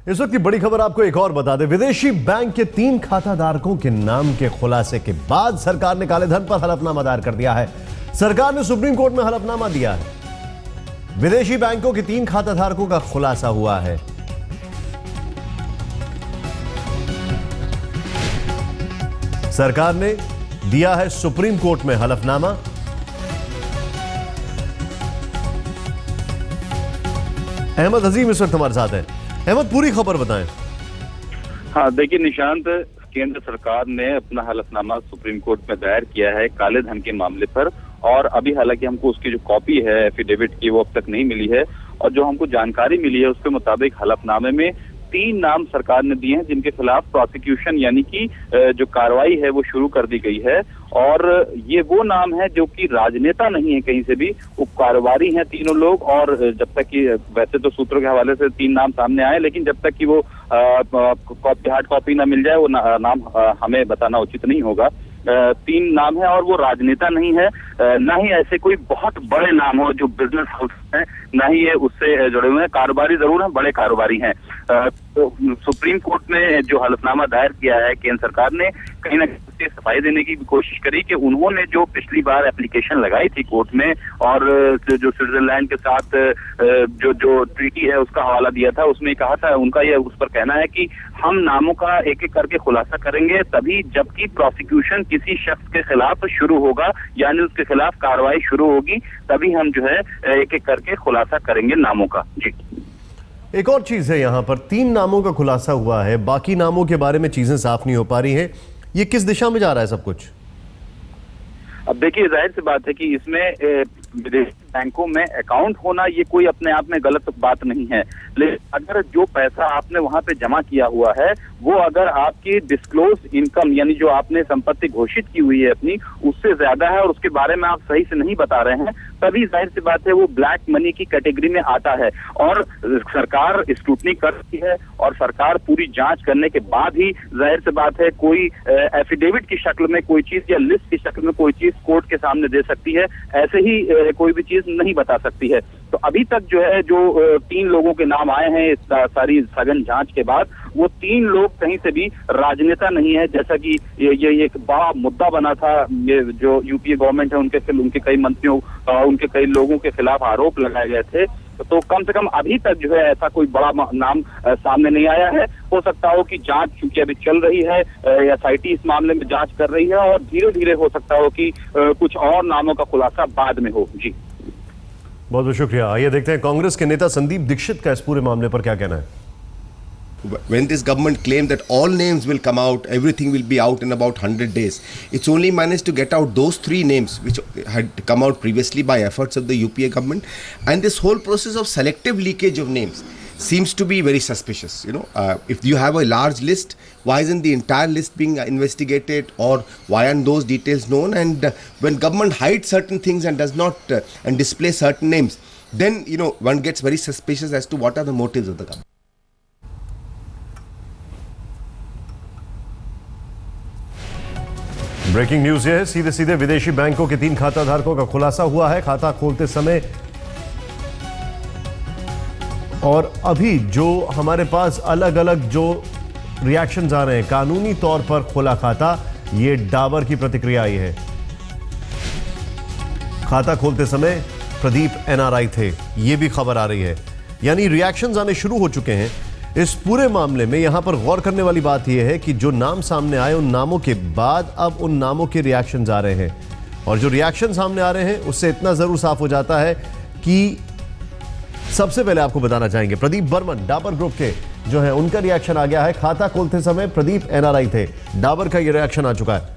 इस वक्त की बड़ी खबर आपको एक और बता दें। विदेशी बैंक के 3 खाताधारकों के नाम के खुलासे के बाद सरकार ने काले धन पर हलफनामा दायर कर दिया है। सरकार ने सुप्रीम कोर्ट में हलफनामा दिया है। विदेशी बैंकों के 3 खाताधारकों का खुलासा हुआ है। सरकार ने दिया है सुप्रीम कोर्ट में हलफनामा। अहमद अजीम इस वक्त हमारे साथ है। अहमद, पूरी खबर बताएं। हाँ, देखिए निशांत, केंद्र सरकार ने अपना हलफनामा सुप्रीम कोर्ट में दायर किया है काले धन के मामले पर। और अभी हालांकि हमको उसकी जो कॉपी है एफिडेविट की वो अब तक नहीं मिली है। और जो हमको जानकारी मिली है उसके मुताबिक हलफनामे में 3 नाम सरकार ने दिए हैं जिनके खिलाफ प्रोसिक्यूशन यानी कि जो कार्रवाई है वो शुरू कर दी गई है। और ये वो नाम है जो कि राजनेता नहीं है कहीं से भी, उपकारोबारी हैं तीनों लोग। और जब तक कि वैसे तो सूत्रों के हवाले से 3 नाम सामने आए, लेकिन जब तक कि वो हार्ड कॉपी ना मिल जाए वो नाम हमें बताना उचित नहीं होगा। 3 नाम है और वो राजनेता नहीं है, ना ही ऐसे कोई बहुत बड़े नाम हो जो बिजनेस हाउस है, ना ही ये उससे जुड़े हुए हैं। कारोबारी जरूर हैं, बड़े कारोबारी हैं। तो सुप्रीम कोर्ट में जो हलफनामा दायर किया है केंद्र सरकार ने, कहीं ना कहीं सफाई देने की कोशिश करी कि उन्होंने जो पिछली बार एप्लीकेशन लगाई थी कोर्ट में और जो स्विट्जरलैंड के साथ जो ट्रीटी है उसका हवाला दिया था, उसमें कहा था, उनका ये उस पर कहना है कि हम नामों का एक एक करके खुलासा करेंगे तभी जबकि प्रोसिक्यूशन किसी शख्स के खिलाफ शुरू होगा, यानी उसके खिलाफ कार्रवाई शुरू होगी, तभी हम जो है एक एक करके खुलासा करेंगे नामों का। जी, एक और चीज है, यहां पर 3 नामों का खुलासा हुआ है, बाकी नामों के बारे में चीजें साफ नहीं हो पा रही हैं। ये किस दिशा में जा रहा है सब कुछ? अब देखिए, जाहिर सी बात है कि इसमें विदेशी बैंकों में अकाउंट होना ये कोई अपने आप में गलत बात नहीं है, लेकिन अगर जो पैसा आपने वहां पे जमा किया हुआ है वो अगर आपकी डिस्क्लोज इनकम यानी जो आपने संपत्ति घोषित की हुई है अपनी, उससे ज्यादा है और उसके बारे में आप सही से नहीं बता रहे हैं, तभी जाहिर सी बात है वो ब्लैक मनी की कैटेगरी में आता है। और सरकार स्क्रूटनी कर रही है और सरकार पूरी जांच करने के बाद ही जाहिर सी बात है कोई एफिडेविट की शक्ल में कोई चीज या लिस्ट की शक्ल में कोई चीज कोर्ट के सामने दे सकती है, ऐसे ही कोई भी चीज नहीं बता सकती है। तो अभी तक जो है जो 3 लोगों के नाम आए हैं इस सारी सघन जांच के बाद, वो 3 लोग कहीं से भी राजनेता नहीं है, जैसा कि ये एक बड़ा मुद्दा बना था। ये जो यूपीए गवर्नमेंट है उनके कई मंत्रियों उनके कई लोगों के खिलाफ आरोप लगाए गए थे। तो कम से कम अभी तक जो है ऐसा कोई बड़ा नाम सामने नहीं आया है। हो सकता हो कि जांच चूंकि अभी चल रही है, एसआईटी इस मामले में जांच कर रही है और धीरे धीरे हो सकता हो कि कुछ और नामों का खुलासा बाद में हो। जी, बहुत बहुत शुक्रिया। आइए देखते हैं कांग्रेस के नेता संदीप दीक्षित का इस पूरे मामले पर क्या कहना है। When this government claimed that all names will come out, everything will be out in about 100 days, it's only managed to get out those 3 names which had come out previously by efforts of the UPA government. And this whole process of selective leakage of names seems to be very suspicious. If you have a large list, why isn't the entire list being investigated, or why aren't those details known? And when government hides certain things and does not and display certain names, then one gets very suspicious as to what are the motives of the government. Breaking news ये है, सीधे सीधे विदेशी बैंकों के 3 खाताधारकों का खुलासा हुआ है खाता खोलते समय। और अभी जो हमारे पास अलग अलग जो रिएक्शंस आ रहे हैं, कानूनी तौर पर खोला खाता, ये डाबर की प्रतिक्रिया आई है। खाता खोलते समय प्रदीप एनआरआई थे, ये भी खबर आ रही है, यानी रिएक्शंस आने शुरू हो चुके हैं इस पूरे मामले में। यहां पर गौर करने वाली बात यह है कि जो नाम सामने आए, उन नामों के बाद अब उन नामों के रिएक्शंस आ रहे हैं। और जो रिएक्शन सामने आ रहे हैं उससे इतना जरूर साफ हो जाता है कि सबसे पहले आपको बताना चाहेंगे, प्रदीप बर्मन डाबर ग्रुप के जो है उनका रिएक्शन आ गया है। खाता खोलते समय प्रदीप एनआरआई थे, डाबर का ये रिएक्शन आ चुका है।